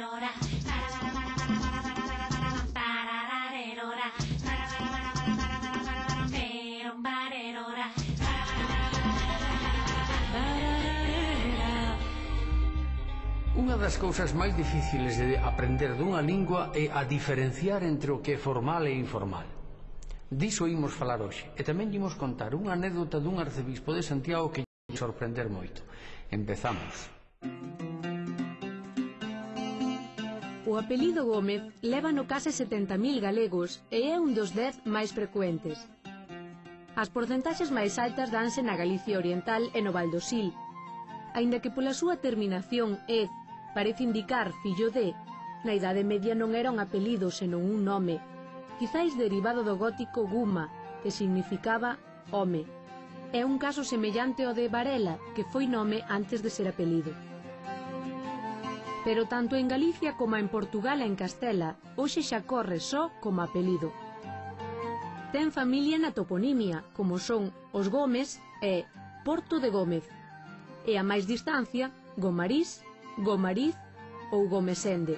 Unha das cousas máis difíciles de aprender dunha lingua é a diferenciar entre o que é formal e informal. Diso imos falar hoxe, e tamén imos contar unha anécdota dun arcebispo de Santiago que lle sorprender moito. Empezamos. O apelido Gómez leva no case 70.000 galegos e é un dos 10 máis frecuentes. As porcentaxes máis altas danse na Galicia Oriental e no Val do Sil, aínda que pola súa terminación ed parece indicar fillo de, na Idade Media non era un apelido senón un nome, quizáis derivado do gótico guma, que significaba home. É un caso semellante ao de Varela, que foi nome antes de ser apelido. Pero tanto en Galicia como en Portugal e en Castela, hoxe xa corre só como apelido. Ten familia na toponimia, como son os Gómez e Porto de Gómez, e a máis distancia, Gomarís, Gomariz ou Gomesende.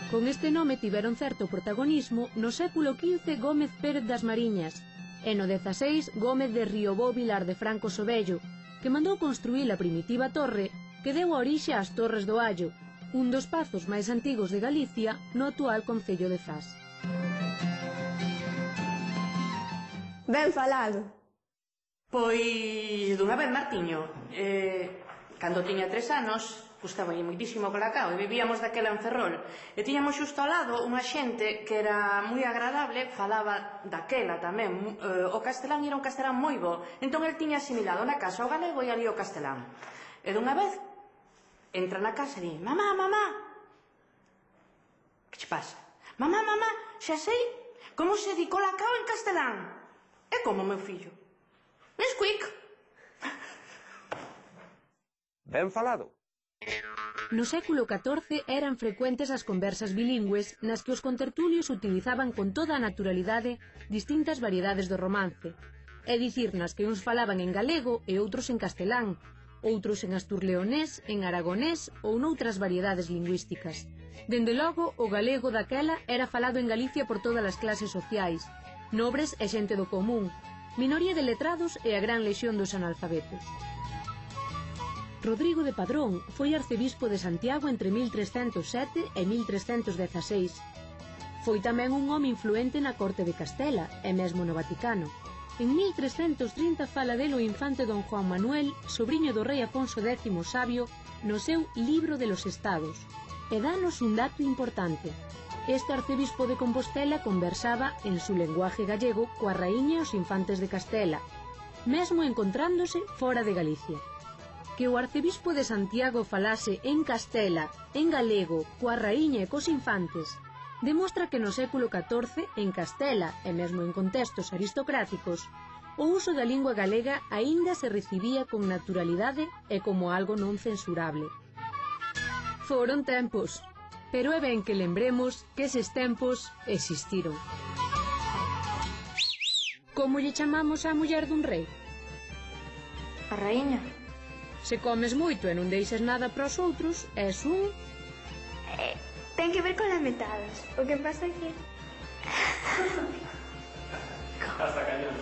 Con este nome tiveron certo protagonismo no século XV Gómez Pérez das Mariñas e no XVI Gómez de Riobó Vilar de Franco Sobello, que mandou construir a primitiva torre que deu a orixe ás Torres do Allo, un dos pazos máis antigos de Galicia no actual concello de Zas. Ben falado. Pois, dunha vez, Martiño, cando tiña 3 anos, gustaballe moitísimo o colacao e vivíamos daquela en Ferrol. E tiñamos xusto ao lado unha xente que era moi agradable, falaba daquela tamén. O castelán era un castelán moi bo, entón el tiña asimilado na casa o galego e ali o castelán. E dunha vez, entra na casa e di: mamá, mamá, que che pasa? Mamá, mamá, xa sei como se di colacao en castelán. É como, meu fillo? Nesquik. Ben falado. No século XIV eran frecuentes as conversas bilingües nas que os contertulios utilizaban con toda a naturalidade distintas variedades do romance, é dicir, nas que uns falaban en galego e outros en castelán, outros en asturleonés, en aragonés ou noutras variedades lingüísticas. Dende logo, o galego daquela era falado en Galicia por todas as clases sociais, nobres e xente do común, minoría de letrados e a gran lexión dos analfabetos. Rodrigo de Padrón foi arcebispo de Santiago entre 1307 e 1316. Foi tamén un home influente na corte de Castela e mesmo no Vaticano. En 1330 fala del o infante don Juan Manuel, sobrinho do rei Afonso X Sabio, no seu Libro de los Estados. E danos un dato importante. Este arcebispo de Compostela conversaba en su lenguaje gallego coa raíña e os infantes de Castela, mesmo encontrándose fora de Galicia. Que o arcebispo de Santiago falase en Castela, en galego, coa raíña e cos infantes, demostra que no século XIV, en Castela e mesmo en contextos aristocráticos, o uso da lingua galega aínda se recibía con naturalidade e como algo non censurable. Foron tempos, pero é ben que lembremos que eses tempos existiron. Como lle chamamos á muller dun rei? A raíña. Se comes moito e non deixas nada para os outros, és un... Ten que ver con lamentados. O que pasa aquí? Hasta cañón.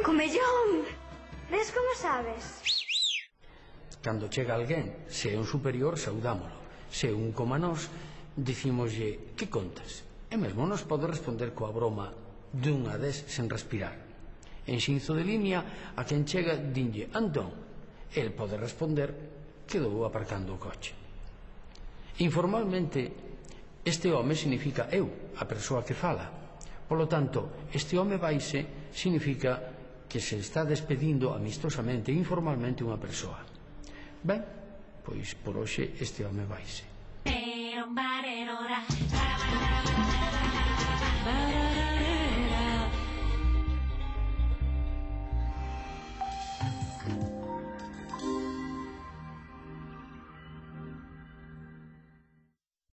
Comellón! Ves como sabes? Cando chega alguén, se é un superior, saudámolo. Se é un coma nós, dicímoslle: que contas? E mesmo nos pode responder coa broma dunha des sen respirar. En xinzo de línea, a quen chega dinlle: Antón. El pode responder: quedou aparcando o coche. Informalmente, este home significa eu, a persoa que fala. Polo tanto, este home vaise significa que se está despedindo amistosamente e informalmente unha persoa. Ben, pois por hoxe este home vaise.